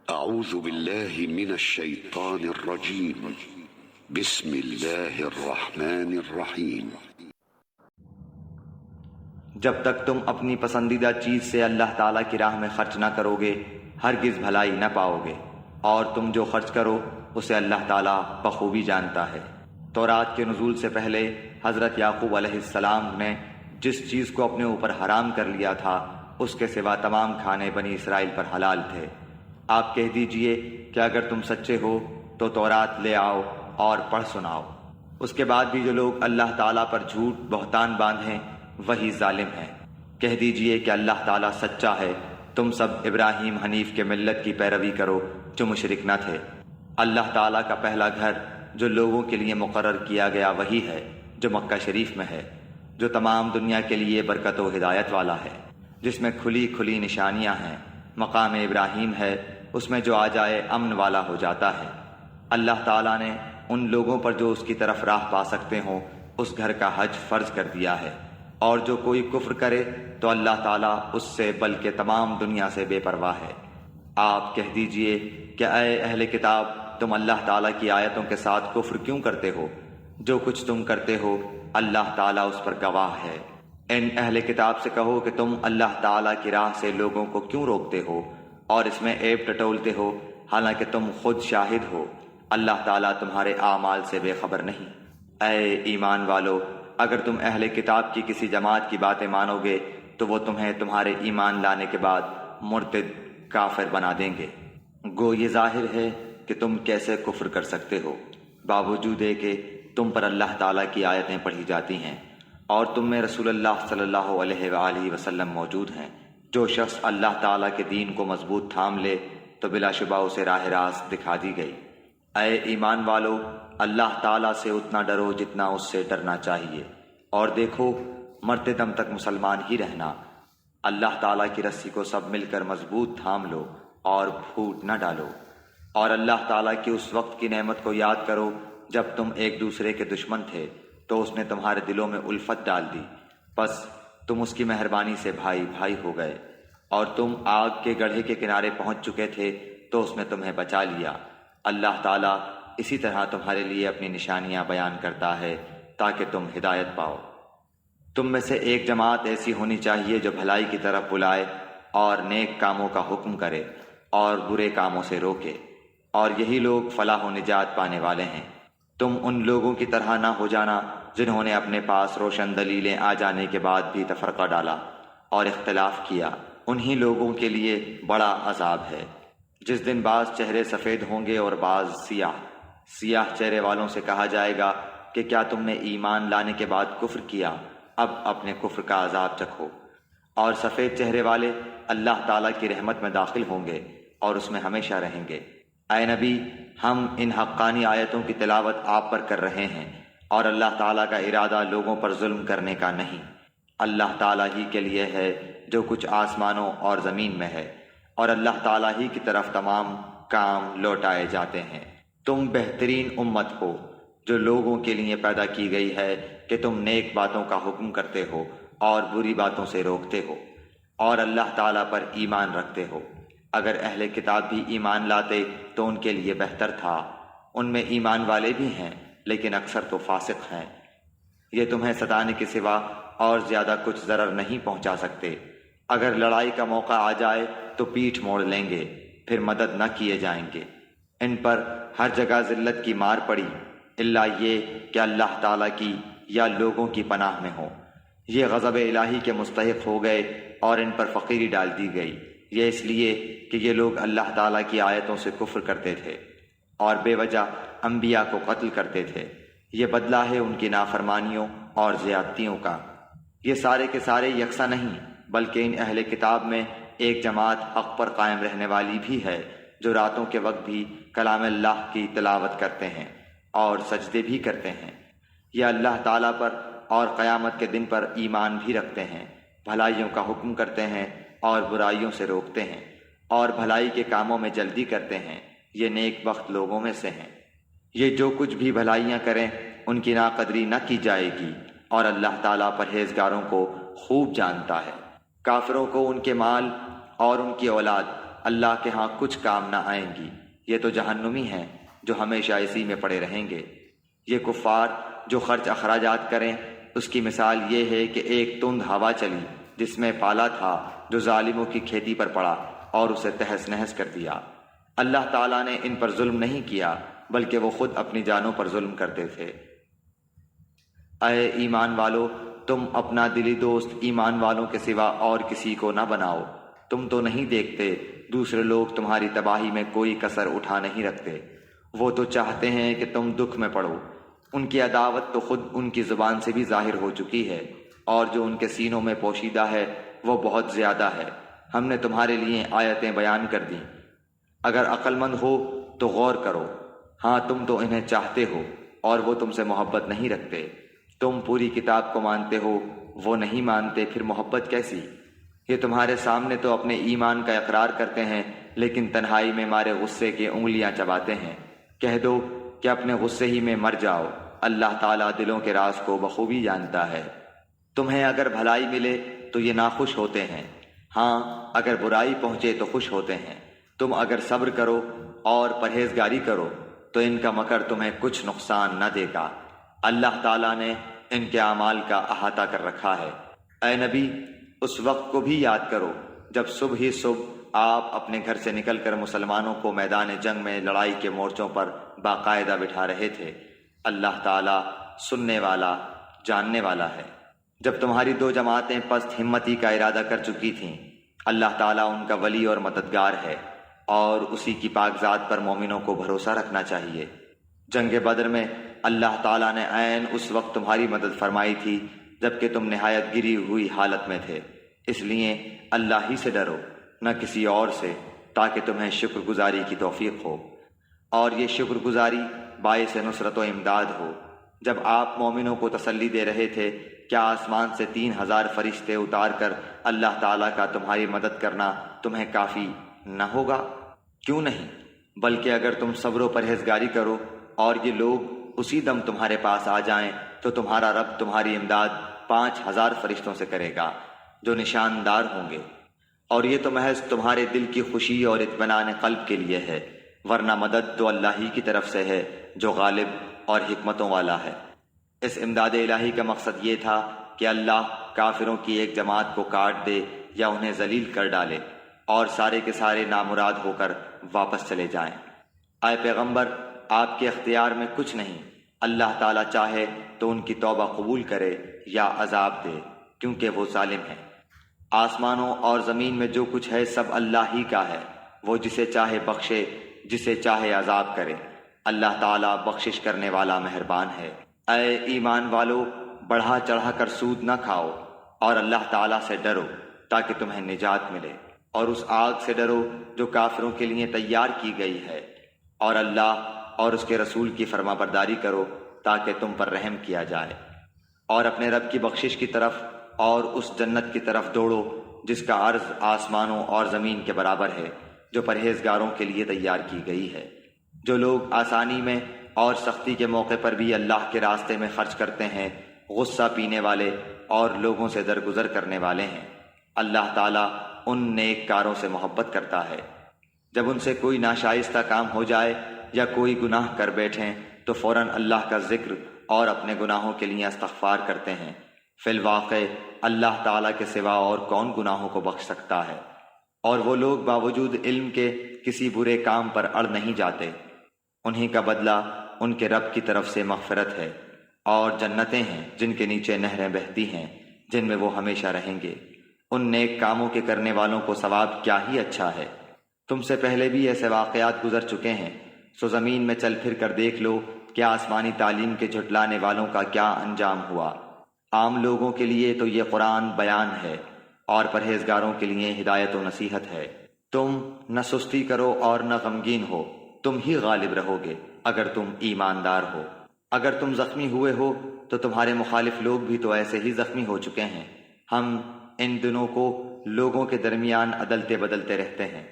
اعوذ باللہ من الشیطان الرجیم بسم اللہ الرحمن الرحیم۔ جب تک تم اپنی پسندیدہ چیز سے اللہ تعالیٰ کی راہ میں خرچ نہ کرو گے ہرگز بھلائی نہ پاؤ گے، اور تم جو خرچ کرو اسے اللہ تعالیٰ بخوبی جانتا ہے۔ تورات کے نزول سے پہلے حضرت یعقوب علیہ السلام نے جس چیز کو اپنے اوپر حرام کر لیا تھا اس کے سوا تمام کھانے بنی اسرائیل پر حلال تھے۔ آپ کہہ دیجئے کہ اگر تم سچے ہو تو تورات لے آؤ اور پڑھ سناؤ۔ اس کے بعد بھی جو لوگ اللہ تعالیٰ پر جھوٹ بہتان باندھیں وہی ظالم ہیں۔ کہہ دیجئے کہ اللہ تعالیٰ سچا ہے، تم سب ابراہیم حنیف کے ملت کی پیروی کرو جو مشرک نہ تھے۔ اللہ تعالیٰ کا پہلا گھر جو لوگوں کے لیے مقرر کیا گیا وہی ہے جو مکہ شریف میں ہے، جو تمام دنیا کے لیے برکت و ہدایت والا ہے، جس میں کھلی کھلی نشانیاں ہیں۔ مقام ابراہیم ہے، اس میں جو آ جائے امن والا ہو جاتا ہے۔ اللہ تعالیٰ نے ان لوگوں پر جو اس کی طرف راہ پا سکتے ہوں اس گھر کا حج فرض کر دیا ہے، اور جو کوئی کفر کرے تو اللہ تعالیٰ اس سے بلکہ تمام دنیا سے بے پرواہ ہے۔ آپ کہہ دیجئے کہ اے اہل کتاب، تم اللہ تعالیٰ کی آیتوں کے ساتھ کفر کیوں کرتے ہو؟ جو کچھ تم کرتے ہو اللہ تعالیٰ اس پر گواہ ہے۔ ان اہل کتاب سے کہو کہ تم اللہ تعالیٰ کی راہ سے لوگوں کو کیوں روکتے ہو اور اس میں عیب ٹٹولتے ہو، حالانکہ تم خود شاہد ہو اللہ تعالیٰ تمہارے اعمال سے بے خبر نہیں۔ اے ایمان والو، اگر تم اہل کتاب کی کسی جماعت کی باتیں مانو گے تو وہ تمہیں تمہارے ایمان لانے کے بعد مرتد کافر بنا دیں گے۔ گو یہ ظاہر ہے کہ تم کیسے کفر کر سکتے ہو، باوجود کہ تم پر اللہ تعالیٰ کی آیتیں پڑھی جاتی ہیں اور تم میں رسول اللہ صلی اللہ علیہ وآلہ وسلم موجود ہیں۔ جو شخص اللہ تعالیٰ کے دین کو مضبوط تھام لے تو بلا شبہ اسے راہ راست دکھا دی گئی۔ اے ایمان والو، اللہ تعالیٰ سے اتنا ڈرو جتنا اس سے ڈرنا چاہیے، اور دیکھو مرتے دم تک مسلمان ہی رہنا۔ اللہ تعالیٰ کی رسی کو سب مل کر مضبوط تھام لو اور پھوٹ نہ ڈالو، اور اللہ تعالیٰ کی اس وقت کی نعمت کو یاد کرو جب تم ایک دوسرے کے دشمن تھے تو اس نے تمہارے دلوں میں الفت ڈال دی، پس تم اس کی مہربانی سے بھائی بھائی ہو گئے، اور تم آگ کے گڑھے کے کنارے پہنچ چکے تھے تو اس نے تمہیں بچا لیا۔ اللہ تعالیٰ اسی طرح تمہارے لیے اپنی نشانیاں بیان کرتا ہے تاکہ تم ہدایت پاؤ۔ تم میں سے ایک جماعت ایسی ہونی چاہیے جو بھلائی کی طرف بلائے اور نیک کاموں کا حکم کرے اور برے کاموں سے روکے، اور یہی لوگ فلاح و نجات پانے والے ہیں۔ تم ان لوگوں کی طرح نہ ہو جانا جنہوں نے اپنے پاس روشن دلیلیں آ جانے کے بعد بھی تفرقہ ڈالا اور اختلاف کیا۔ انہی لوگوں کے لیے بڑا عذاب ہے جس دن بعض چہرے سفید ہوں گے اور بعض سیاہ۔ سیاہ چہرے والوں سے کہا جائے گا کہ کیا تم نے ایمان لانے کے بعد کفر کیا؟ اب اپنے کفر کا عذاب چکھو۔ اور سفید چہرے والے اللہ تعالیٰ کی رحمت میں داخل ہوں گے اور اس میں ہمیشہ رہیں گے۔ اے نبی، ہم ان حقانی آیتوں کی تلاوت آپ پر کر رہے ہیں، اور اللہ تعالیٰ کا ارادہ لوگوں پر ظلم کرنے کا نہیں۔ اللہ تعالیٰ ہی کے لیے ہے جو کچھ آسمانوں اور زمین میں ہے، اور اللہ تعالیٰ ہی کی طرف تمام کام لوٹائے جاتے ہیں۔ تم بہترین امت ہو جو لوگوں کے لیے پیدا کی گئی ہے کہ تم نیک باتوں کا حکم کرتے ہو اور بری باتوں سے روکتے ہو، اور اللہ تعالیٰ پر ایمان رکھتے ہو۔ اگر اہل کتاب بھی ایمان لاتے تو ان کے لیے بہتر تھا، ان میں ایمان والے بھی ہیں لیکن اکثر تو فاسق ہیں۔ یہ تمہیں ستانے کے سوا اور زیادہ کچھ ضرر نہیں پہنچا سکتے۔ اگر لڑائی کا موقع آ جائے تو پیٹھ موڑ لیں گے، پھر مدد نہ کیے جائیں گے۔ ان پر ہر جگہ ذلت کی مار پڑی، الا یہ کہ اللہ تعالیٰ کی یا لوگوں کی پناہ میں ہوں۔ یہ غضب الہی کے مستحق ہو گئے اور ان پر فقیری ڈال دی گئی، یہ اس لیے کہ یہ لوگ اللہ تعالیٰ کی آیتوں سے کفر کرتے تھے اور بے وجہ انبیاء کو قتل کرتے تھے۔ یہ بدلہ ہے ان کی نافرمانیوں اور زیادتیوں کا۔ یہ سارے کے سارے یکساں نہیں، بلکہ ان اہل کتاب میں ایک جماعت حق پر قائم رہنے والی بھی ہے، جو راتوں کے وقت بھی کلام اللہ کی تلاوت کرتے ہیں اور سجدے بھی کرتے ہیں۔ یہ اللہ تعالیٰ پر اور قیامت کے دن پر ایمان بھی رکھتے ہیں، بھلائیوں کا حکم کرتے ہیں اور برائیوں سے روکتے ہیں، اور بھلائی کے کاموں میں جلدی کرتے ہیں۔ یہ نیک بخت لوگوں میں سے ہیں۔ یہ جو کچھ بھی بھلائیاں کریں ان کی ناقدری نہ کی جائے گی، اور اللہ تعالیٰ پرہیزگاروں کو خوب جانتا ہے۔ کافروں کو ان کے مال اور ان کی اولاد اللہ کے ہاں کچھ کام نہ آئیں گی، یہ تو جہنمی ہیں جو ہمیشہ اسی میں پڑے رہیں گے۔ یہ کفار جو خرچ اخراجات کریں، اس کی مثال یہ ہے کہ ایک تند ہوا چلی جس میں پالا تھا جو ظالموں کی کھیتی پر پڑا اور اسے تہس نہس کر دیا۔ اللہ تعالیٰ نے ان پر ظلم نہیں کیا بلکہ وہ خود اپنی جانوں پر ظلم کرتے تھے۔ اے ایمان والو، تم اپنا دلی دوست ایمان والوں کے سوا اور کسی کو نہ بناؤ۔ تم تو نہیں دیکھتے دوسرے لوگ تمہاری تباہی میں کوئی کسر اٹھا نہیں رکھتے، وہ تو چاہتے ہیں کہ تم دکھ میں پڑو۔ ان کی عداوت تو خود ان کی زبان سے بھی ظاہر ہو چکی ہے، اور جو ان کے سینوں میں پوشیدہ ہے وہ بہت زیادہ ہے۔ ہم نے تمہارے لیے آیتیں بیان کر دیں، اگر عقل مند ہو تو غور کرو۔ ہاں تم تو انہیں چاہتے ہو اور وہ تم سے محبت نہیں رکھتے۔ تم پوری کتاب کو مانتے ہو، وہ نہیں مانتے، پھر محبت کیسی؟ یہ تمہارے سامنے تو اپنے ایمان کا اقرار کرتے ہیں لیکن تنہائی میں مارے غصے کی انگلیاں چباتے ہیں۔ کہہ دو کہ اپنے غصے ہی میں مر جاؤ، اللہ تعالیٰ دلوں کے راز کو بخوبی جانتا ہے۔ تمہیں اگر بھلائی ملے تو یہ ناخوش ہوتے ہیں، ہاں اگر برائی پہنچے تو خوش ہوتے ہیں۔ تم اگر صبر کرو اور پرہیزگاری کرو تو ان کا مکر تمہیں کچھ نقصان نہ دے گا، اللہ تعالیٰ نے ان کے اعمال کا احاطہ کر رکھا ہے۔ اے نبی، اس وقت کو بھی یاد کرو جب صبح ہی صبح آپ اپنے گھر سے نکل کر مسلمانوں کو میدان جنگ میں لڑائی کے مورچوں پر باقاعدہ بٹھا رہے تھے۔ اللہ تعالیٰ سننے والا، جاننے والا ہے۔ جب تمہاری دو جماعتیں پست ہمتی کا ارادہ کر چکی تھیں، اللہ تعالیٰ ان کا ولی اور مددگار ہے، اور اسی کی پاک ذات پر مومنوں کو بھروسہ رکھنا چاہیے۔ جنگ بدر میں اللہ تعالیٰ نے عین اس وقت تمہاری مدد فرمائی تھی جبکہ تم نہایت گری ہوئی حالت میں تھے، اس لیے اللہ ہی سے ڈرو، نہ کسی اور سے، تاکہ تمہیں شکر گزاری کی توفیق ہو، اور یہ شکر گزاری باعث نصرت و امداد ہو۔ جب آپ مومنوں کو تسلی دے رہے تھے، کیا آسمان سے 3000 فرشتے اتار کر اللہ تعالیٰ کا تمہاری مدد کرنا تمہیں کافی نہ ہوگا؟ کیوں نہیں، بلکہ اگر تم صبر و پرہیزگاری کرو اور یہ لوگ اسی دم تمہارے پاس آ جائیں تو تمہارا رب تمہاری امداد 5000 فرشتوں سے کرے گا جو نشاندار ہوں گے، اور یہ تو محض تمہارے دل کی خوشی اور اطمینان قلب کے لیے ہے، ورنہ مدد تو اللہ ہی کی طرف سے ہے جو غالب اور حکمتوں والا ہے۔ اس امداد الہی کا مقصد یہ تھا کہ اللہ کافروں کی ایک جماعت کو کاٹ دے یا انہیں ذلیل کر ڈالے اور سارے کے سارے نامراد ہو کر واپس چلے جائیں۔ اے پیغمبر، آپ کے اختیار میں کچھ نہیں، اللہ تعالیٰ چاہے تو ان کی توبہ قبول کرے یا عذاب دے، کیونکہ وہ ظالم ہے۔ آسمانوں اور زمین میں جو کچھ ہے سب اللہ ہی کا ہے، وہ جسے چاہے بخشے، جسے چاہے عذاب کرے، اللہ تعالیٰ بخشش کرنے والا مہربان ہے۔ اے ایمان والو، بڑھا چڑھا کر سود نہ کھاؤ اور اللہ تعالیٰ سے ڈرو تاکہ تمہیں نجات ملے، اور اس آگ سے ڈرو جو کافروں کے لیے تیار کی گئی ہے، اور اللہ اور اس کے رسول کی فرما برداری کرو تاکہ تم پر رحم کیا جائے، اور اپنے رب کی بخشش کی طرف اور اس جنت کی طرف دوڑو جس کا عرض آسمانوں اور زمین کے برابر ہے، جو پرہیزگاروں کے لیے تیار کی گئی ہے۔ جو لوگ آسانی میں اور سختی کے موقع پر بھی اللہ کے راستے میں خرچ کرتے ہیں، غصہ پینے والے اور لوگوں سے درگزر کرنے والے ہیں، اللہ تعالیٰ ان نیک کاروں سے محبت کرتا ہے۔ جب ان سے کوئی ناشائستہ کام ہو جائے یا کوئی گناہ کر بیٹھیں تو فوراً اللہ کا ذکر اور اپنے گناہوں کے لیے استغفار کرتے ہیں۔ فی الواقع اللہ تعالیٰ کے سوا اور کون گناہوں کو بخش سکتا ہے؟ اور وہ لوگ باوجود علم کے کسی برے کام پر اڑ نہیں جاتے، انہی کا بدلہ ان کے رب کی طرف سے مغفرت ہے، اور جنتیں ہیں جن کے نیچے نہریں بہتی ہیں جن میں وہ ہمیشہ رہیں گے۔ ان نیک کاموں کے کرنے والوں کو ثواب کیا ہی اچھا ہے۔ تم سے پہلے بھی ایسے واقعات گزر چکے ہیں، سو زمین میں چل پھر کر دیکھ لو کہ آسمانی تعلیم کے جھٹلانے والوں کا کیا انجام ہوا۔ عام لوگوں کے لیے تو یہ قرآن بیان ہے اور پرہیزگاروں کے لیے ہدایت و نصیحت ہے۔ تم نہ سستی کرو اور نہ غمگین ہو، تم ہی غالب رہو گے اگر تم ایماندار ہو۔ اگر تم زخمی ہوئے ہو تو تمہارے مخالف لوگ بھی تو ایسے ہی زخمی ہو چکے ہیں۔ ہم ان دنوں کو لوگوں کے درمیان عدلتے بدلتے رہتے ہیں۔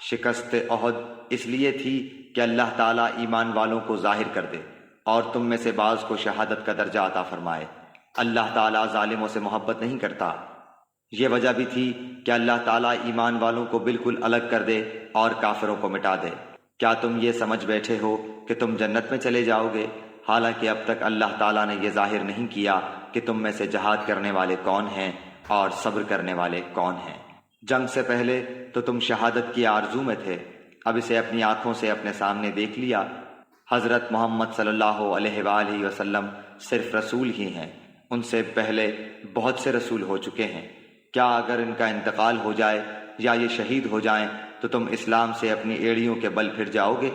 شکست احد اس لیے تھی کہ اللہ تعالیٰ ایمان والوں کو ظاہر کر دے اور تم میں سے بعض کو شہادت کا درجہ عطا فرمائے۔ اللہ تعالیٰ ظالموں سے محبت نہیں کرتا۔ یہ وجہ بھی تھی کہ اللہ تعالیٰ ایمان والوں کو بالکل الگ کر دے اور کافروں کو مٹا دے۔ کیا تم یہ سمجھ بیٹھے ہو کہ تم جنت میں چلے جاؤ گے، حالانکہ اب تک اللہ تعالیٰ نے یہ ظاہر نہیں کیا کہ تم میں سے جہاد کرنے والے کون ہیں اور صبر کرنے والے کون ہیں۔ جنگ سے پہلے تو تم شہادت کی آرزو میں تھے، اب اسے اپنی آنکھوں سے اپنے سامنے دیکھ لیا۔ حضرت محمد صلی اللہ علیہ وآلہ وسلم صرف رسول ہی ہیں، ان سے پہلے بہت سے رسول ہو چکے ہیں۔ کیا اگر ان کا انتقال ہو جائے یا یہ شہید ہو جائیں تو تم اسلام سے اپنی ایڑیوں کے بل پھر جاؤ گے؟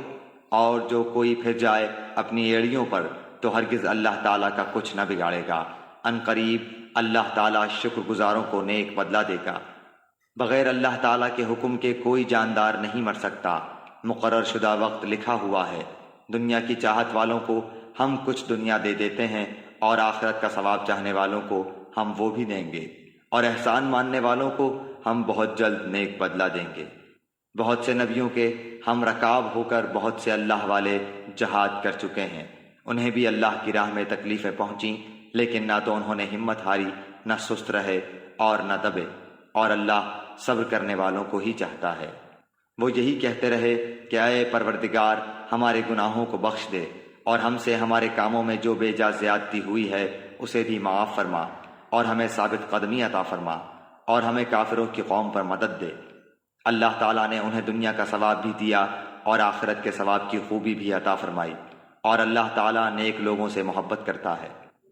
اور جو کوئی پھر جائے اپنی ایڑیوں پر تو ہرگز اللہ تعالیٰ کا کچھ نہ بگاڑے گا۔ ان قریب اللہ تعالیٰ شکر گزاروں کو نیک بدلہ دے گا۔ بغیر اللہ تعالیٰ کے حکم کے کوئی جاندار نہیں مر سکتا، مقرر شدہ وقت لکھا ہوا ہے۔ دنیا کی چاہت والوں کو ہم کچھ دنیا دے دیتے ہیں اور آخرت کا ثواب چاہنے والوں کو ہم وہ بھی دیں گے، اور احسان ماننے والوں کو ہم بہت جلد نیک بدلہ دیں گے۔ بہت سے نبیوں کے ہم رکاب ہو کر بہت سے اللہ والے جہاد کر چکے ہیں، انہیں بھی اللہ کی راہ میں تکلیفیں پہنچیں، لیکن نہ تو انہوں نے ہمت ہاری، نہ سست رہے اور نہ دبے، اور اللہ صبر کرنے والوں کو ہی چاہتا ہے۔ وہ یہی کہتے رہے کہ اے پروردگار ہمارے گناہوں کو بخش دے، اور ہم سے ہمارے کاموں میں جو بے جا زیادتی ہوئی ہے اسے بھی معاف فرما، اور ہمیں ثابت قدمی عطا فرما، اور ہمیں کافروں کی قوم پر مدد دے۔ اللہ تعالیٰ نے انہیں دنیا کا ثواب بھی دیا اور آخرت کے ثواب کی خوبی بھی عطا فرمائی، اور اللہ تعالیٰ نیک لوگوں سے محبت کرتا ہے۔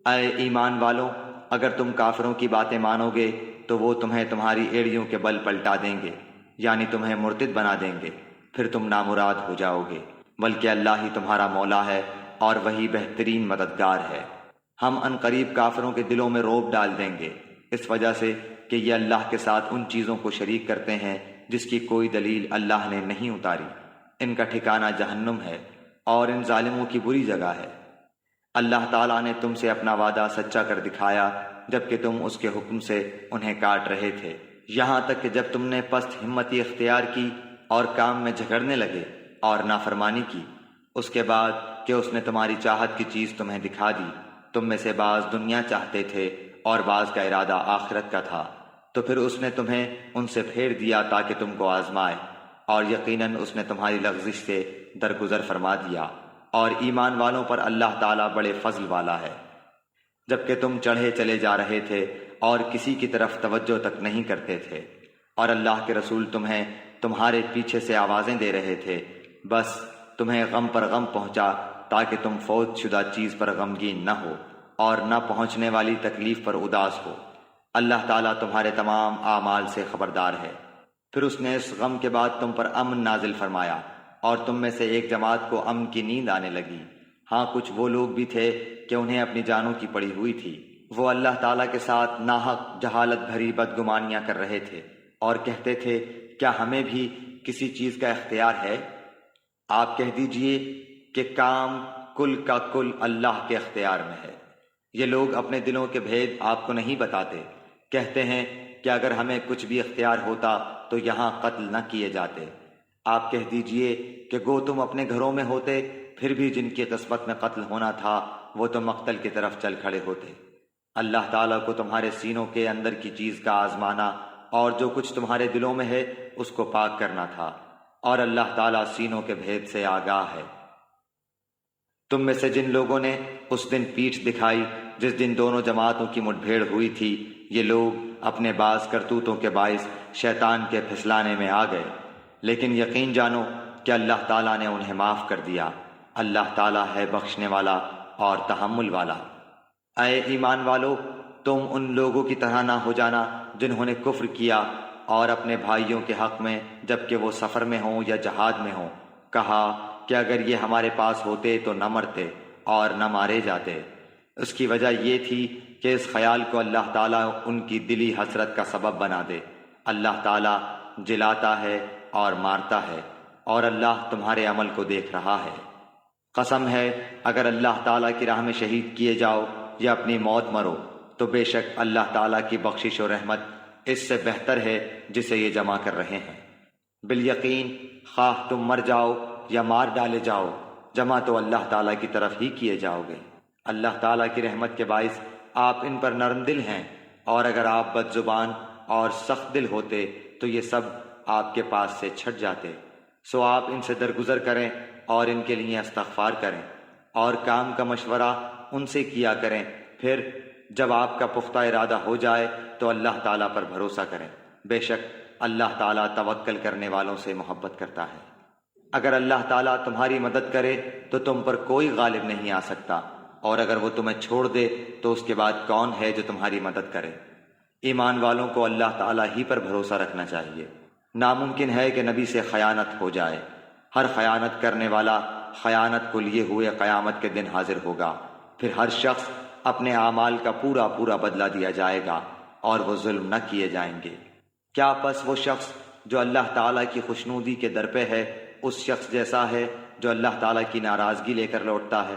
اے ایمان والوں، اگر تم کافروں کی باتیں مانو گے تو وہ تمہیں تمہاری ایڑیوں کے بل پلٹا دیں گے، یعنی تمہیں مرتد بنا دیں گے، پھر تم نامراد ہو جاؤ گے، بلکہ اللہ ہی تمہارا مولا ہے اور وہی بہترین مددگار ہے۔ ہم ان قریب کافروں کے دلوں میں رعب ڈال دیں گے، اس وجہ سے کہ یہ اللہ کے ساتھ ان چیزوں کو شریک کرتے ہیں جس کی کوئی دلیل اللہ نے نہیں اتاری۔ ان کا ٹھکانہ جہنم ہے، اور ان ظالموں کی بری جگہ ہے۔ اللہ تعالیٰ نے تم سے اپنا وعدہ سچا کر دکھایا جبکہ تم اس کے حکم سے انہیں کاٹ رہے تھے، یہاں تک کہ جب تم نے پست ہمتی اختیار کی اور کام میں جھگڑنے لگے اور نافرمانی کی، اس کے بعد کہ اس نے تمہاری چاہت کی چیز تمہیں دکھا دی۔ تم میں سے بعض دنیا چاہتے تھے اور بعض کا ارادہ آخرت کا تھا، تو پھر اس نے تمہیں ان سے پھیر دیا تاکہ تم کو آزمائے، اور یقیناً اس نے تمہاری لغزش سے درگزر فرما دیا، اور ایمان والوں پر اللہ تعالیٰ بڑے فضل والا ہے۔ جبکہ تم چڑھے چلے جا رہے تھے اور کسی کی طرف توجہ تک نہیں کرتے تھے، اور اللہ کے رسول تمہیں تمہارے پیچھے سے آوازیں دے رہے تھے، بس تمہیں غم پر غم پہنچا تاکہ تم فوت شدہ چیز پر غمگین نہ ہو اور نہ پہنچنے والی تکلیف پر اداس ہو۔ اللہ تعالیٰ تمہارے تمام اعمال سے خبردار ہے۔ پھر اس نے اس غم کے بعد تم پر امن نازل فرمایا، اور تم میں سے ایک جماعت کو امن کی نیند آنے لگی۔ ہاں کچھ وہ لوگ بھی تھے کہ انہیں اپنی جانوں کی پڑی ہوئی تھی، وہ اللہ تعالیٰ کے ساتھ ناحق جہالت بھری بدگمانیاں کر رہے تھے اور کہتے تھے کیا ہمیں بھی کسی چیز کا اختیار ہے؟ آپ کہہ دیجئے کہ کام کل کا کل اللہ کے اختیار میں ہے۔ یہ لوگ اپنے دلوں کے بھید آپ کو نہیں بتاتے، کہتے ہیں کہ اگر ہمیں کچھ بھی اختیار ہوتا تو یہاں قتل نہ کیے جاتے۔ آپ کہہ دیجئے کہ گو تم اپنے گھروں میں ہوتے، پھر بھی جن کی قسمت میں قتل ہونا تھا وہ تو مقتل کی طرف چل کھڑے ہوتے۔ اللہ تعالیٰ کو تمہارے سینوں کے اندر کی چیز کا آزمانا اور جو کچھ تمہارے دلوں میں ہے اس کو پاک کرنا تھا، اور اللہ تعالیٰ سینوں کے بھید سے آگاہ ہے۔ تم میں سے جن لوگوں نے اس دن پیٹھ دکھائی جس دن دونوں جماعتوں کی مٹ بھیڑ ہوئی تھی، یہ لوگ اپنے بعض کرتوتوں کے باعث شیطان کے پھسلانے میں آ گئے، لیکن یقین جانو کہ اللہ تعالیٰ نے انہیں معاف کر دیا۔ اللہ تعالیٰ ہے بخشنے والا اور تحمل والا۔ اے ایمان والو، تم ان لوگوں کی طرح نہ ہو جانا جنہوں نے کفر کیا اور اپنے بھائیوں کے حق میں جبکہ وہ سفر میں ہوں یا جہاد میں ہوں کہا کہ اگر یہ ہمارے پاس ہوتے تو نہ مرتے اور نہ مارے جاتے۔ اس کی وجہ یہ تھی کہ اس خیال کو اللہ تعالیٰ ان کی دلی حسرت کا سبب بنا دے۔ اللہ تعالیٰ جلاتا ہے اور مارتا ہے، اور اللہ تمہارے عمل کو دیکھ رہا ہے۔ قسم ہے اگر اللہ تعالیٰ کی راہ میں شہید کیے جاؤ یا اپنی موت مرو تو بے شک اللہ تعالیٰ کی بخشش و رحمت اس سے بہتر ہے جسے یہ جمع کر رہے ہیں۔ بالیقین خواہ تم مر جاؤ یا مار ڈالے جاؤ، جمع تو اللہ تعالیٰ کی طرف ہی کیے جاؤ گے۔ اللہ تعالیٰ کی رحمت کے باعث آپ ان پر نرم دل ہیں، اور اگر آپ بد زبان اور سخت دل ہوتے تو یہ سب آپ کے پاس سے چھٹ جاتے۔ سو آپ ان سے درگزر کریں اور ان کے لیے استغفار کریں اور کام کا مشورہ ان سے کیا کریں، پھر جب آپ کا پختہ ارادہ ہو جائے تو اللہ تعالیٰ پر بھروسہ کریں، بے شک اللہ تعالیٰ توکل کرنے والوں سے محبت کرتا ہے۔ اگر اللہ تعالیٰ تمہاری مدد کرے تو تم پر کوئی غالب نہیں آ سکتا، اور اگر وہ تمہیں چھوڑ دے تو اس کے بعد کون ہے جو تمہاری مدد کرے؟ ایمان والوں کو اللہ تعالیٰ ہی پر بھروسہ رکھنا چاہیے۔ ناممکن ہے کہ نبی سے خیانت ہو جائے۔ ہر خیانت کرنے والا خیانت کو لیے ہوئے قیامت کے دن حاضر ہوگا، پھر ہر شخص اپنے اعمال کا پورا پورا بدلہ دیا جائے گا اور وہ ظلم نہ کیے جائیں گے۔ کیا پس وہ شخص جو اللہ تعالیٰ کی خوشنودی کے در پہ ہے اس شخص جیسا ہے جو اللہ تعالیٰ کی ناراضگی لے کر لوٹتا ہے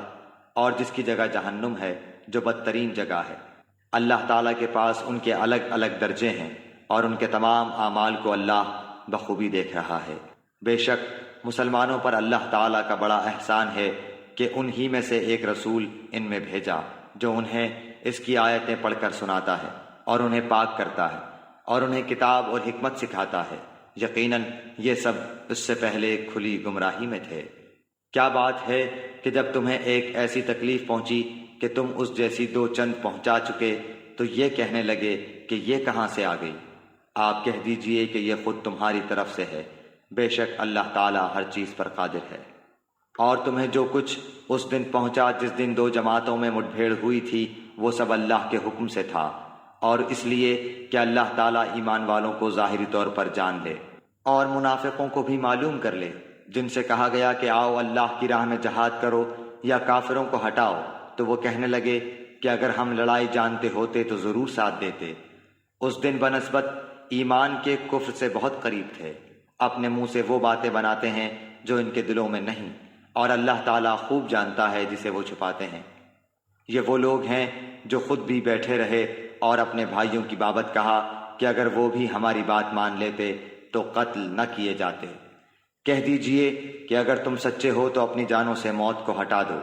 اور جس کی جگہ جہنم ہے جو بدترین جگہ ہے؟ اللہ تعالیٰ کے پاس ان کے الگ الگ درجے ہیں اور ان کے تمام اعمال کو اللہ بخوبی دیکھ رہا ہے۔ بے شک مسلمانوں پر اللہ تعالیٰ کا بڑا احسان ہے کہ انہی میں سے ایک رسول ان میں بھیجا جو انہیں اس کی آیتیں پڑھ کر سناتا ہے اور انہیں پاک کرتا ہے اور انہیں کتاب اور حکمت سکھاتا ہے۔ یقیناً یہ سب اس سے پہلے کھلی گمراہی میں تھے۔ کیا بات ہے کہ جب تمہیں ایک ایسی تکلیف پہنچی کہ تم اس جیسی دو چند پہنچا چکے تو یہ کہنے لگے کہ یہ کہاں سے آ گئی؟ آپ کہہ دیجئے کہ یہ خود تمہاری طرف سے ہے، بے شک اللہ تعالیٰ ہر چیز پر قادر ہے۔ اور تمہیں جو کچھ اس دن پہنچا جس دن دو جماعتوں میں مٹ بھیڑ ہوئی تھی وہ سب اللہ کے حکم سے تھا، اور اس لیے کہ اللہ تعالیٰ ایمان والوں کو ظاہری طور پر جان لے اور منافقوں کو بھی معلوم کر لے، جن سے کہا گیا کہ آؤ اللہ کی راہ میں جہاد کرو یا کافروں کو ہٹاؤ، تو وہ کہنے لگے کہ اگر ہم لڑائی جانتے ہوتے تو ضرور ساتھ دیتے۔ اس دن بنسبت ایمان کے کفر سے بہت قریب تھے۔ اپنے منہ سے وہ باتیں بناتے ہیں جو ان کے دلوں میں نہیں، اور اللہ تعالیٰ خوب جانتا ہے جسے وہ چھپاتے ہیں۔ یہ وہ لوگ ہیں جو خود بھی بیٹھے رہے اور اپنے بھائیوں کی بابت کہا کہ اگر وہ بھی ہماری بات مان لیتے تو قتل نہ کیے جاتے۔ کہہ دیجئے کہ اگر تم سچے ہو تو اپنی جانوں سے موت کو ہٹا دو۔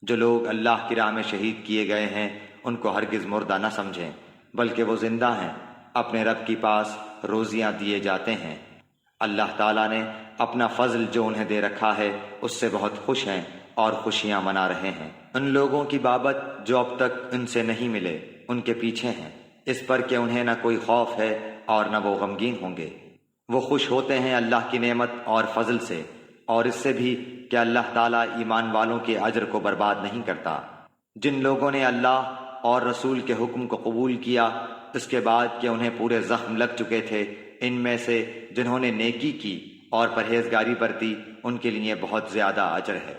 جو لوگ اللہ کی راہ میں شہید کیے گئے ہیں ان کو ہرگز مردہ نہ سمجھیں، بلکہ وہ زندہ ہیں، اپنے رب کے پاس روزیاں دیے جاتے ہیں۔ اللہ تعالیٰ نے اپنا فضل جو انہیں دے رکھا ہے اس سے بہت خوش ہیں اور خوشیاں منا رہے ہیں۔ ان لوگوں کی بابت جو اب تک ان سے نہیں ملے ان کے پیچھے ہیں، اس پر کہ انہیں نہ کوئی خوف ہے اور نہ وہ غمگین ہوں گے۔ وہ خوش ہوتے ہیں اللہ کی نعمت اور فضل سے، اور اس سے بھی کہ اللہ تعالیٰ ایمان والوں کے اجر کو برباد نہیں کرتا۔ جن لوگوں نے اللہ اور رسول کے حکم کو قبول کیا اس کے بعد کہ انہیں پورے زخم لگ چکے تھے، ان میں سے جنہوں نے نیکی کی اور پرہیزگاری برتی ان کے لیے بہت زیادہ اجر ہے۔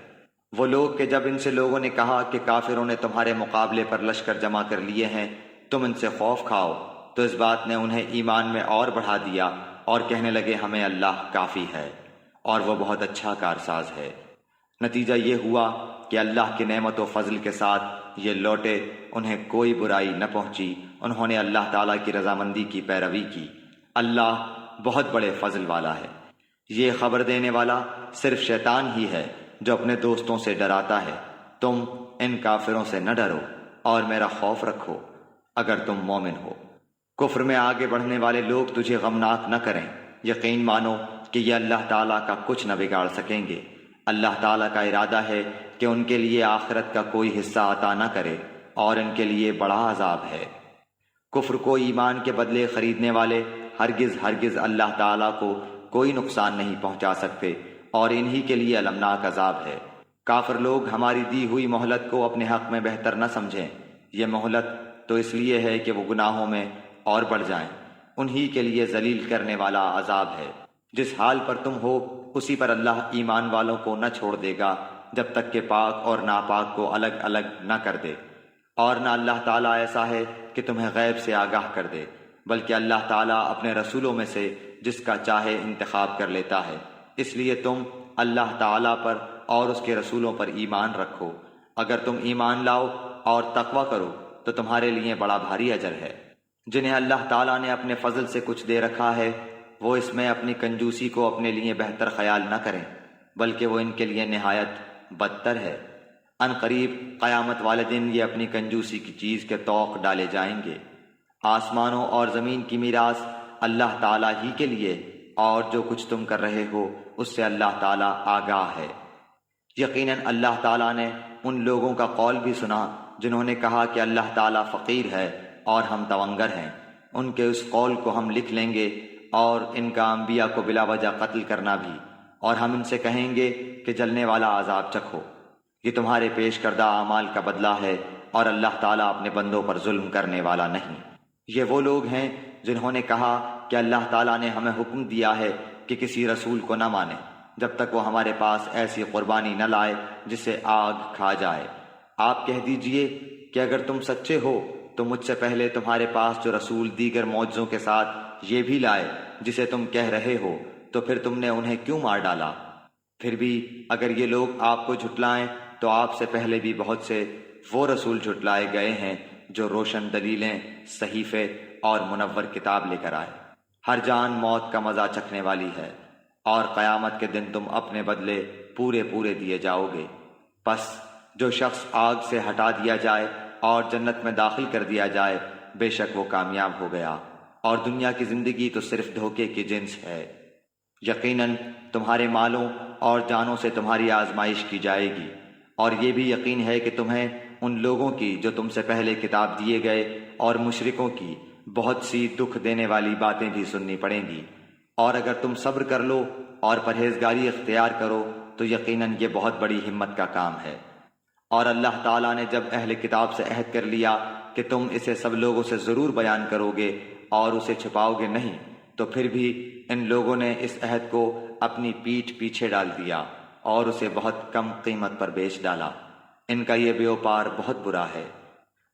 وہ لوگ کہ جب ان سے لوگوں نے کہا کہ کافروں نے تمہارے مقابلے پر لشکر جمع کر لیے ہیں، تم ان سے خوف کھاؤ، تو اس بات نے انہیں ایمان میں اور بڑھا دیا اور کہنے لگے ہمیں اللہ کافی ہے اور وہ بہت اچھا کارساز ہے۔ نتیجہ یہ ہوا کہ اللہ کی نعمت و فضل کے ساتھ یہ لوٹے، انہیں کوئی برائی نہ پہنچی، انہوں نے اللہ تعالیٰ کی رضامندی کی پیروی کی۔ اللہ بہت بڑے فضل والا ہے۔ یہ خبر دینے والا صرف شیطان ہی ہے جو اپنے دوستوں سے ڈراتا ہے۔ تم ان کافروں سے نہ ڈرو اور میرا خوف رکھو اگر تم مومن ہو۔ کفر میں آگے بڑھنے والے لوگ تجھے غمناک نہ کریں، یقین مانو کہ یہ اللہ تعالیٰ کا کچھ نہ بگاڑ سکیں گے۔ اللہ تعالیٰ کا ارادہ ہے کہ ان کے لیے آخرت کا کوئی حصہ عطا نہ کرے اور ان کے لیے بڑا عذاب ہے۔ کفر کو ایمان کے بدلے خریدنے والے ہرگز ہرگز اللہ تعالیٰ کو کوئی نقصان نہیں پہنچا سکتے، اور انہی کے لیے المناک عذاب ہے۔ کافر لوگ ہماری دی ہوئی مہلت کو اپنے حق میں بہتر نہ سمجھیں، یہ مہلت تو اس لیے ہے کہ وہ گناہوں میں اور بڑھ جائیں۔ انہی کے لیے ذلیل کرنے والا عذاب ہے۔ جس حال پر تم ہو اسی پر اللہ ایمان والوں کو نہ چھوڑ دے گا جب تک کہ پاک اور ناپاک کو الگ الگ نہ کر دے، اور نہ اللہ تعالیٰ ایسا ہے کہ تمہیں غیب سے آگاہ کر دے، بلکہ اللہ تعالیٰ اپنے رسولوں میں سے جس کا چاہے انتخاب کر لیتا ہے۔ اس لیے تم اللہ تعالیٰ پر اور اس کے رسولوں پر ایمان رکھو۔ اگر تم ایمان لاؤ اور تقوی کرو تو تمہارے لیے بڑا بھاری اجر ہے۔ جنہیں اللہ تعالیٰ نے اپنے فضل سے کچھ دے رکھا ہے وہ اس میں اپنی کنجوسی کو اپنے لیے بہتر خیال نہ کریں، بلکہ وہ ان کے لیے نہایت بدتر ہے۔ ان قریب قیامت والے دن یہ اپنی کنجوسی کی چیز کے طوق ڈالے جائیں گے۔ آسمانوں اور زمین کی میراث اللہ تعالیٰ ہی کے لیے، اور جو کچھ تم کر رہے ہو اس سے اللہ تعالیٰ آگاہ ہے۔ یقیناً اللہ تعالیٰ نے ان لوگوں کا قول بھی سنا جنہوں نے کہا کہ اللہ تعالیٰ فقیر ہے اور ہم تونگر ہیں۔ ان کے اس قول کو ہم لکھ لیں گے، اور ان کا انبیاء کو بلا وجہ قتل کرنا بھی، اور ہم ان سے کہیں گے کہ جلنے والا عذاب چکھو۔ یہ تمہارے پیش کردہ اعمال کا بدلہ ہے، اور اللہ تعالیٰ اپنے بندوں پر ظلم کرنے والا نہیں۔ یہ وہ لوگ ہیں جنہوں نے کہا کہ اللہ تعالیٰ نے ہمیں حکم دیا ہے کہ کسی رسول کو نہ مانیں جب تک وہ ہمارے پاس ایسی قربانی نہ لائے جسے آگ کھا جائے۔ آپ کہہ دیجئے کہ اگر تم سچے ہو تو مجھ سے پہلے تمہارے پاس جو رسول دیگر معجزوں کے ساتھ یہ بھی لائے جسے تم کہہ رہے ہو، تو پھر تم نے انہیں کیوں مار ڈالا؟ پھر بھی اگر یہ لوگ آپ کو جھٹلائیں تو آپ سے پہلے بھی بہت سے وہ رسول جھٹلائے گئے ہیں جو روشن دلیلیں، صحیفے اور منور کتاب لے کر آئے۔ ہر جان موت کا مزہ چکھنے والی ہے، اور قیامت کے دن تم اپنے بدلے پورے پورے دیے جاؤ گے۔ پس جو شخص آگ سے ہٹا دیا جائے اور جنت میں داخل کر دیا جائے، بے شک وہ کامیاب ہو گیا، اور دنیا کی زندگی تو صرف دھوکے کی جنس ہے۔ یقیناً تمہارے مالوں اور جانوں سے تمہاری آزمائش کی جائے گی، اور یہ بھی یقین ہے کہ تمہیں ان لوگوں کی جو تم سے پہلے کتاب دیے گئے اور مشرکوں کی بہت سی دکھ دینے والی باتیں بھی سننی پڑیں گی، اور اگر تم صبر کر لو اور پرہیزگاری اختیار کرو تو یقیناً یہ بہت بڑی ہمت کا کام ہے۔ اور اللہ تعالیٰ نے جب اہل کتاب سے عہد کر لیا کہ تم اسے سب لوگوں سے ضرور بیان کرو گے اور اسے چھپاؤ گے نہیں، تو پھر بھی ان لوگوں نے اس عہد کو اپنی پیٹھ پیچھے ڈال دیا اور اسے بہت کم قیمت پر بیچ ڈالا۔ ان کا یہ بیوپار بہت برا ہے۔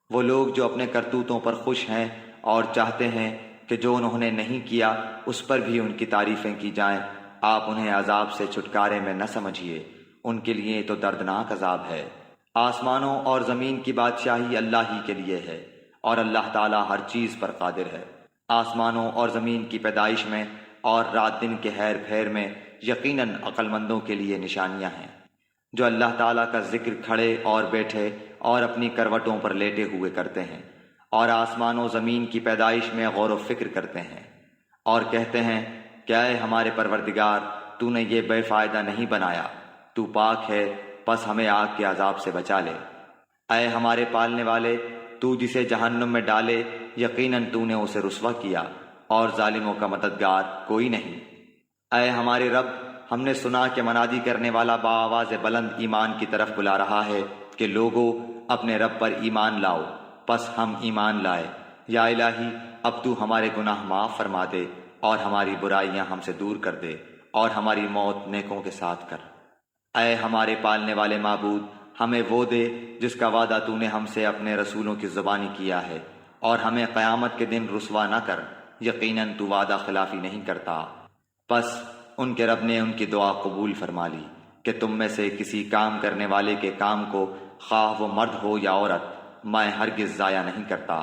وہ لوگ جو اپنے کرتوتوں پر خوش ہیں اور چاہتے ہیں کہ جو انہوں نے نہیں کیا اس پر بھی ان کی تعریفیں کی جائیں، آپ انہیں عذاب سے چھٹکارے میں نہ سمجھیے، ان کے لیے تو دردناک عذاب ہے۔ آسمانوں اور زمین کی بادشاہی اللہ ہی کے لیے ہے، اور اللہ تعالیٰ ہر چیز پر قادر ہے۔ آسمانوں اور زمین کی پیدائش میں اور رات دن کے ہیر پھیر میں یقیناً عقل مندوں کے لیے نشانیاں ہیں، جو اللہ تعالیٰ کا ذکر کھڑے اور بیٹھے اور اپنی کروٹوں پر لیٹے ہوئے کرتے ہیں، اور آسمان و زمین کی پیدائش میں غور و فکر کرتے ہیں، اور کہتے ہیں کہ اے ہمارے پروردگار، تو نے یہ بے فائدہ نہیں بنایا، تو پاک ہے، پس ہمیں آگ کے عذاب سے بچا لے۔ اے ہمارے پالنے والے، تو جسے جہنم میں ڈالے یقیناً تو نے اسے رسوا کیا، اور ظالموں کا مددگار کوئی نہیں۔ اے ہمارے رب، ہم نے سنا کہ منادی کرنے والا بآواز بلند ایمان کی طرف بلا رہا ہے کہ لوگو اپنے رب پر ایمان لاؤ، پس ہم ایمان لائے۔ یا الہی، اب تو ہمارے گناہ معاف فرما دے اور ہماری برائیاں ہم سے دور کر دے، اور ہماری موت نیکوں کے ساتھ کر۔ اے ہمارے پالنے والے معبود، ہمیں وہ دے جس کا وعدہ تو نے ہم سے اپنے رسولوں کی زبانی کیا ہے، اور ہمیں قیامت کے دن رسوا نہ کر، یقیناً تو وعدہ خلافی نہیں کرتا۔ پس ان کے رب نے ان کی دعا قبول فرما لی کہ تم میں سے کسی کام کرنے والے کے کام کو، خواہ وہ مرد ہو یا عورت، میں ہرگز ضائع نہیں کرتا۔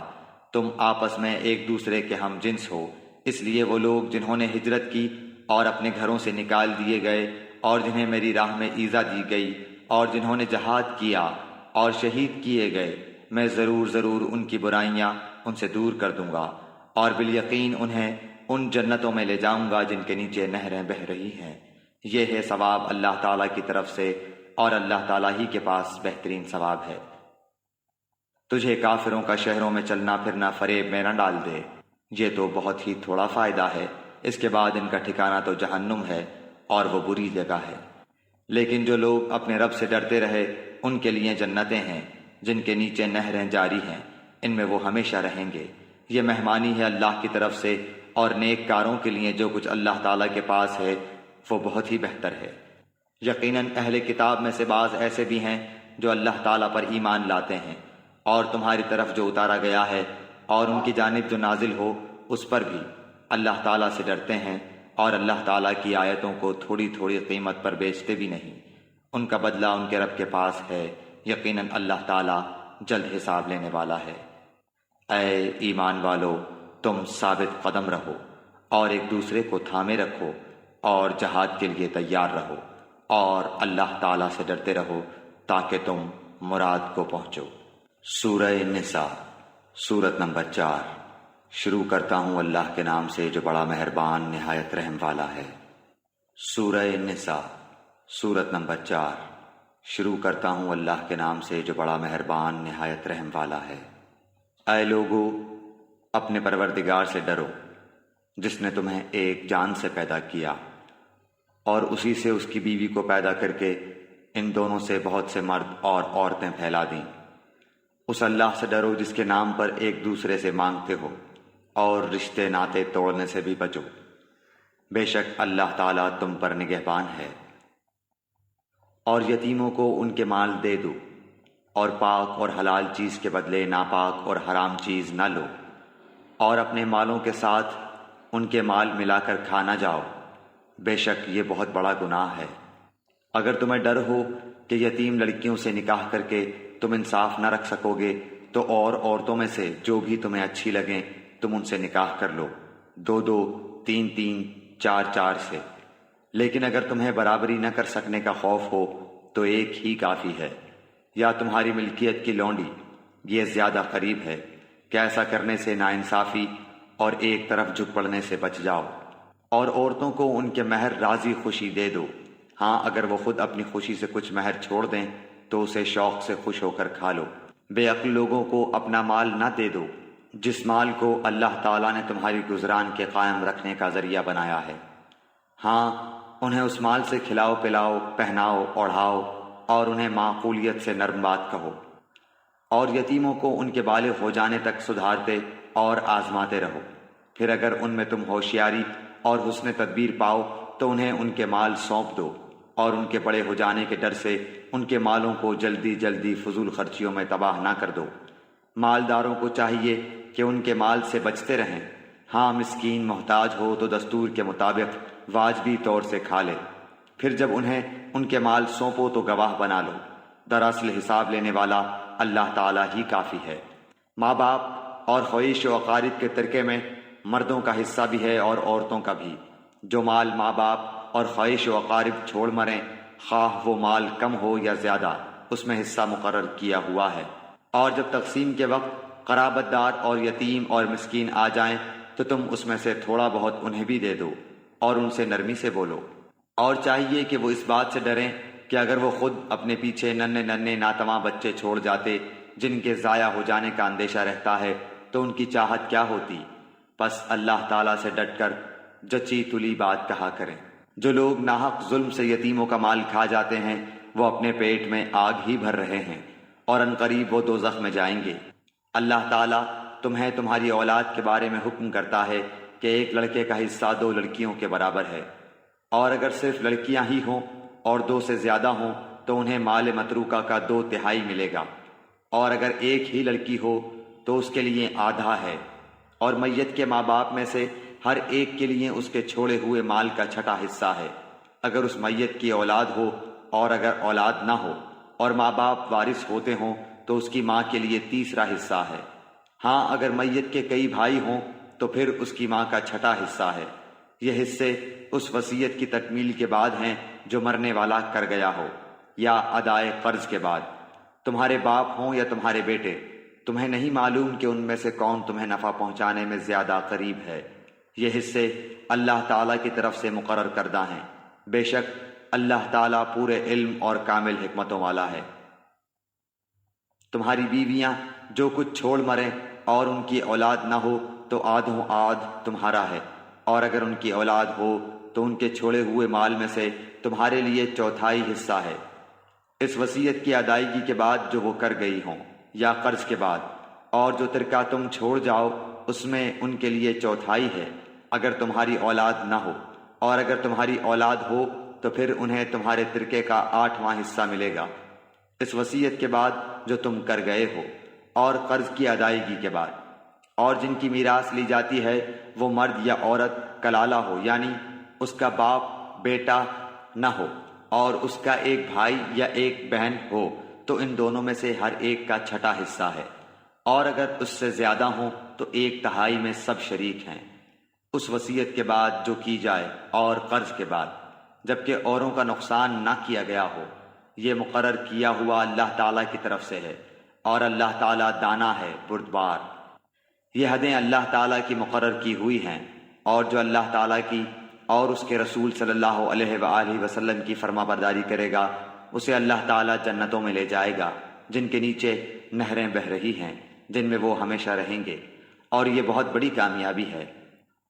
تم آپس میں ایک دوسرے کے ہم جنس ہو، اس لیے وہ لوگ جنہوں نے ہجرت کی اور اپنے گھروں سے نکال دیے گئے، اور جنہیں میری راہ میں ایذا دی گئی، اور جنہوں نے جہاد کیا اور شہید کیے گئے، میں ضرور ان کی برائیاں ان سے دور کر دوں گا، اور بالیقین انہیں ان جنتوں میں لے جاؤں گا جن کے نیچے نہریں بہہ رہی ہیں۔ یہ ہے ثواب اللہ تعالیٰ کی طرف سے، اور اللہ تعالیٰ ہی کے پاس بہترین ثواب ہے۔ تجھے کافروں کا شہروں میں چلنا پھرنا فریب میں نہ ڈال دے، یہ تو بہت ہی تھوڑا فائدہ ہے، اس کے بعد ان کا ٹھکانہ تو جہنم ہے، اور وہ بری جگہ ہے۔ لیکن جو لوگ اپنے رب سے ڈرتے رہے ان کے لیے جنتیں ہیں جن کے نیچے نہریں جاری ہیں، ان میں وہ ہمیشہ رہیں گے۔ یہ مہمانی ہے اللہ کی طرف سے، اور نیک کاروں کے لیے جو کچھ اللہ تعالیٰ کے پاس ہے وہ بہت ہی بہتر ہے۔ یقیناً اہل کتاب میں سے بعض ایسے بھی ہیں جو اللہ تعالیٰ پر ایمان لاتے ہیں، اور تمہاری طرف جو اتارا گیا ہے اور ان کی جانب جو نازل ہو اس پر بھی اللہ تعالیٰ سے ڈرتے ہیں، اور اللہ تعالیٰ کی آیتوں کو تھوڑی تھوڑی قیمت پر بیچتے بھی نہیں۔ ان کا بدلہ ان کے رب کے پاس ہے، یقیناً اللہ تعالیٰ جلد حساب لینے والا ہے۔ اے ایمان والو، تم ثابت قدم رہو اور ایک دوسرے کو تھامے رکھو، اور جہاد کے لیے تیار رہو، اور اللہ تعالیٰ سے ڈرتے رہو تاکہ تم مراد کو پہنچو۔ سورہ نساء، سورت نمبر 4۔ شروع کرتا ہوں اللہ کے نام سے جو بڑا مہربان نہایت رحم والا ہے۔ سورہ نساء، سورت نمبر 4۔ شروع کرتا ہوں اللہ کے نام سے جو بڑا مہربان نہایت رحم والا ہے۔ اے لوگو، اپنے پروردگار سے ڈرو جس نے تمہیں ایک جان سے پیدا کیا اور اسی سے اس کی بیوی کو پیدا کر کے ان دونوں سے بہت سے مرد اور عورتیں پھیلا دیں۔ اس اللہ سے ڈرو جس کے نام پر ایک دوسرے سے مانگتے ہو اور رشتے ناطے توڑنے سے بھی بچو۔ بے شک اللہ تعالیٰ تم پر نگہبان ہے۔ اور یتیموں کو ان کے مال دے دو اور پاک اور حلال چیز کے بدلے ناپاک اور حرام چیز نہ لو، اور اپنے مالوں کے ساتھ ان کے مال ملا کر کھا نہ جاؤ، بے شک یہ بہت بڑا گناہ ہے۔ اگر تمہیں ڈر ہو کہ یتیم لڑکیوں سے نکاح کر کے تم انصاف نہ رکھ سکو گے تو اور عورتوں میں سے جو بھی تمہیں اچھی لگیں تم ان سے نکاح کر لو، 2-2، 3-3، 4-4 سے۔ لیکن اگر تمہیں برابری نہ کر سکنے کا خوف ہو تو ایک ہی کافی ہے، یا تمہاری ملکیت کی لونڈی، یہ زیادہ قریب ہے کہ ایسا کرنے سے ناانصافی اور ایک طرف جھک پڑنے سے بچ جاؤ۔ اور عورتوں کو ان کے مہر راضی خوشی دے دو، ہاں اگر وہ خود اپنی خوشی سے کچھ مہر چھوڑ دیں تو اسے شوق سے خوش ہو کر کھا لو۔ بے عقل لوگوں کو اپنا مال نہ دے دو جس مال کو اللہ تعالیٰ نے تمہاری گزران کے قائم رکھنے کا ذریعہ بنایا ہے، ہاں انہیں اس مال سے کھلاؤ پلاؤ، پہناؤ اوڑھاؤ، اور انہیں معقولیت سے نرم بات کہو۔ اور یتیموں کو ان کے بالغ ہو جانے تک سدھارتے اور آزماتے رہو، پھر اگر ان میں تم ہوشیاری اور حسن تدبیر پاؤ تو انہیں ان کے مال سونپ دو، اور ان کے بڑے ہو جانے کے ڈر سے ان کے مالوں کو جلدی جلدی فضول خرچیوں میں تباہ نہ کر دو۔ مالداروں کو چاہیے کہ ان کے مال سے بچتے رہیں، ہاں مسکین محتاج ہو تو دستور کے مطابق واجبی طور سے کھا لے، پھر جب انہیں ان کے مال سونپو تو گواہ بنا لو، دراصل حساب لینے والا اللہ تعالیٰ ہی کافی ہے۔ ماں باپ اور خویش و اقارب کے ترکے میں مردوں کا حصہ بھی ہے اور عورتوں کا بھی۔ جو مال ماں باپ اور خویش و اقارب چھوڑ مریں، خواہ وہ مال کم ہو یا زیادہ، اس میں حصہ مقرر کیا ہوا ہے۔ اور جب تقسیم کے وقت قرابت دار اور یتیم اور مسکین آ جائیں تو تم اس میں سے تھوڑا بہت انہیں بھی دے دو اور ان سے نرمی سے بولو۔ اور چاہیے کہ وہ اس بات سے ڈریں کہ اگر وہ خود اپنے پیچھے ننھے ننھے ناتواں بچے چھوڑ جاتے جن کے ضائع ہو جانے کا اندیشہ رہتا ہے تو ان کی چاہت کیا ہوتی۔ پس اللہ تعالیٰ سے ڈٹ کر جچی تلی بات کہا کریں۔ جو لوگ ناحق ظلم سے یتیموں کا مال کھا جاتے ہیں وہ اپنے پیٹ میں آگ ہی بھر رہے ہیں اور عنقریب وہ دوزخ میں جائیں گے۔ اللہ تعالیٰ تمہیں تمہاری اولاد کے بارے میں حکم کرتا ہے کہ ایک لڑکے کا حصہ 2 لڑکیوں کے برابر ہے، اور اگر صرف لڑکیاں ہی ہوں اور 2 سے زیادہ ہوں تو انہیں مال متروکہ کا 2/3 ملے گا، اور اگر ایک ہی لڑکی ہو تو اس کے لیے آدھا ہے، اور میت کے ماں باپ میں سے ہر ایک کے لیے اس کے چھوڑے ہوئے مال کا 6واں حصہ ہے، اگر اس میت کی اولاد ہو، اور اگر اولاد نہ ہو اور ماں باپ وارث ہوتے ہوں تو اس کی ماں کے لیے 3واں حصہ ہے، ہاں اگر میت کے کئی بھائی ہوں تو پھر اس کی ماں کا 6واں حصہ ہے۔ یہ حصے اس وصیت کی تکمیل کے بعد ہیں جو مرنے والا کر گیا ہو، یا ادائے قرض کے بعد۔ تمہارے باپ ہوں یا تمہارے بیٹے، تمہیں نہیں معلوم کہ ان میں سے کون تمہیں نفع پہنچانے میں زیادہ قریب ہے۔ یہ حصے اللہ تعالیٰ کی طرف سے مقرر کردہ ہیں، بے شک اللہ تعالیٰ پورے علم اور کامل حکمتوں والا ہے۔ تمہاری بیویاں جو کچھ چھوڑ مریں اور ان کی اولاد نہ ہو تو آدھوں آدھ تمہارا ہے، اور اگر ان کی اولاد ہو تو ان کے چھوڑے ہوئے مال میں سے تمہارے لیے 1/4 حصہ ہے، اس وصیت کی ادائیگی کے بعد جو وہ کر گئی ہوں، یا قرض کے بعد۔ اور جو ترکہ تم چھوڑ جاؤ اس میں ان کے لیے 1/4 ہے اگر تمہاری اولاد نہ ہو، اور اگر تمہاری اولاد ہو تو پھر انہیں تمہارے ترکے کا 8واں حصہ ملے گا، اس وصیت کے بعد جو تم کر گئے ہو، اور قرض کی ادائیگی کے بعد۔ اور جن کی میراث لی جاتی ہے وہ مرد یا عورت کلالہ ہو، یعنی اس کا باپ بیٹا نہ ہو اور اس کا ایک بھائی یا ایک بہن ہو تو ان دونوں میں سے ہر ایک کا 6واں حصہ ہے، اور اگر اس سے زیادہ ہوں تو 1/3 میں سب شریک ہیں، اس وصیت کے بعد جو کی جائے اور قرض کے بعد، جبکہ اوروں کا نقصان نہ کیا گیا ہو۔ یہ مقرر کیا ہوا اللہ تعالیٰ کی طرف سے ہے، اور اللہ تعالیٰ دانا ہے، بردبار۔ یہ حدیں اللہ تعالیٰ کی مقرر کی ہوئی ہیں، اور جو اللہ تعالیٰ کی اور اس کے رسول صلی اللہ علیہ وآلہ وسلم کی فرما برداری کرے گا اسے اللہ تعالیٰ جنتوں میں لے جائے گا جن کے نیچے نہریں بہہ رہی ہیں، جن میں وہ ہمیشہ رہیں گے، اور یہ بہت بڑی کامیابی ہے۔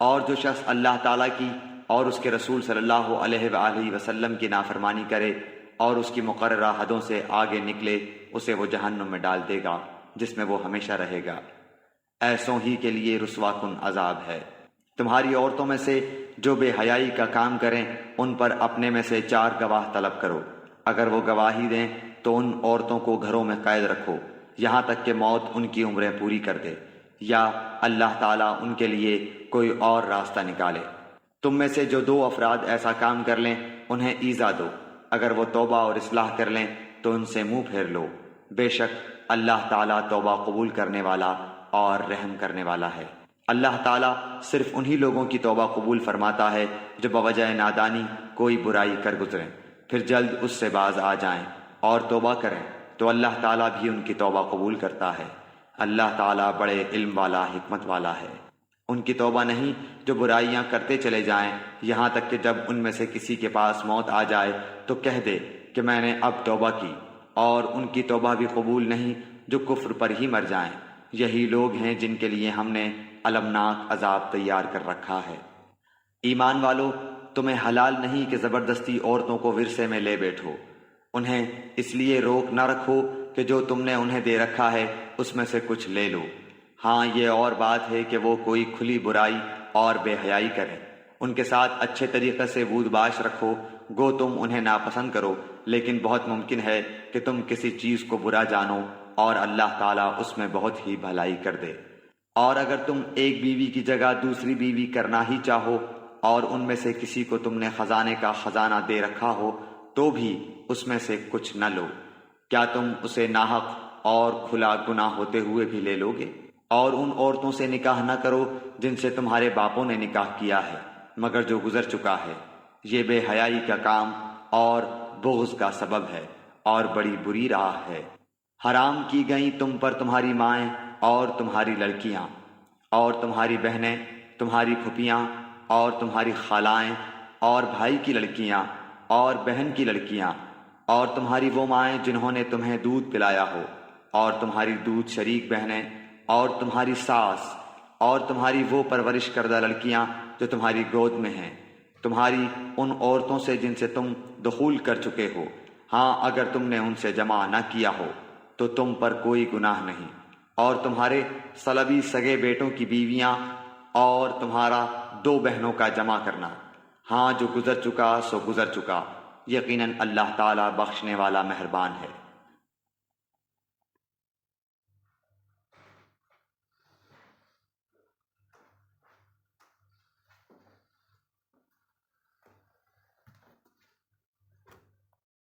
اور جو شخص اللہ تعالیٰ کی اور اس کے رسول صلی اللہ علیہ وآلہ وسلم کی نافرمانی کرے اور اس کی مقررہ حدوں سے آگے نکلے اسے وہ جہنم میں ڈال دے گا جس میں وہ ہمیشہ رہے گا۔ ایسوں ہی کے لیے رسوا کن عذاب ہے۔ تمہاری عورتوں میں سے جو بے حیائی کا کام کریں ان پر اپنے میں سے 4 گواہ طلب کرو، اگر وہ گواہی دیں تو ان عورتوں کو گھروں میں قید رکھو یہاں تک کہ موت ان کی عمریں پوری کر دے، یا اللہ تعالیٰ ان کے لیے کوئی اور راستہ نکالے۔ تم میں سے جو 2 افراد ایسا کام کر لیں انہیں ایذا دو، اگر وہ توبہ اور اصلاح کر لیں تو ان سے منہ پھیر لو، بے شک اللہ تعالیٰ توبہ قبول کرنے والا اور رحم کرنے والا ہے۔ اللہ تعالیٰ صرف انہی لوگوں کی توبہ قبول فرماتا ہے جو بوجہ نادانی کوئی برائی کر گزریں پھر جلد اس سے باز آ جائیں اور توبہ کریں تو اللہ تعالیٰ بھی ان کی توبہ قبول کرتا ہے۔ اللہ تعالیٰ بڑے علم والا حکمت والا ہے۔ ان کی توبہ نہیں جو برائیاں کرتے چلے جائیں یہاں تک کہ جب ان میں سے کسی کے پاس موت آ جائے تو کہہ دے کہ میں نے اب توبہ کی، اور ان کی توبہ بھی قبول نہیں جو کفر پر ہی مر جائیں۔ یہی لوگ ہیں جن کے لیے ہم نے المناک عذاب تیار کر رکھا ہے۔ ایمان والو، تمہیں حلال نہیں کہ زبردستی عورتوں کو ورثے میں لے بیٹھو، انہیں اس لیے روک نہ رکھو کہ جو تم نے انہیں دے رکھا ہے اس میں سے کچھ لے لو۔ ہاں یہ اور بات ہے کہ وہ کوئی کھلی برائی اور بے حیائی کرے، ان کے ساتھ اچھے طریقے سے بود باش رکھو، گو تم انہیں ناپسند کرو، لیکن بہت ممکن ہے کہ تم کسی چیز کو برا جانو اور اللہ تعالیٰ اس میں بہت ہی بھلائی کر دے۔ اور اگر تم ایک بیوی کی جگہ دوسری بیوی کرنا ہی چاہو اور ان میں سے کسی کو تم نے خزانے کا خزانہ دے رکھا ہو تو بھی اس میں سے کچھ نہ لو، کیا تم اسے ناحق اور کھلا گناہ ہوتے ہوئے بھی لے لو گے؟ اور ان عورتوں سے نکاح نہ کرو جن سے تمہارے باپوں نے نکاح کیا ہے مگر جو گزر چکا ہے، یہ بے حیائی کا کام اور بغض کا سبب ہے اور بڑی بری راہ ہے۔ حرام کی گئیں تم پر تمہاری مائیں اور تمہاری لڑکیاں اور تمہاری بہنیں، تمہاری پھپھیاں اور تمہاری خالائیں اور بھائی کی لڑکیاں اور بہن کی لڑکیاں اور تمہاری وہ مائیں جنہوں نے تمہیں دودھ پلایا ہو اور تمہاری دودھ شریک بہنیں اور تمہاری ساس اور تمہاری وہ پرورش کردہ لڑکیاں جو تمہاری گود میں ہیں، تمہاری ان عورتوں سے جن سے تم دخول کر چکے ہو، ہاں اگر تم نے ان سے جمع نہ کیا ہو تو تم پر کوئی گناہ نہیں، اور تمہارے صلبی سگے بیٹوں کی بیویاں اور تمہارا 2 بہنوں کا جمع کرنا، ہاں جو گزر چکا سو گزر چکا، یقیناً اللہ تعالیٰ بخشنے والا مہربان ہے۔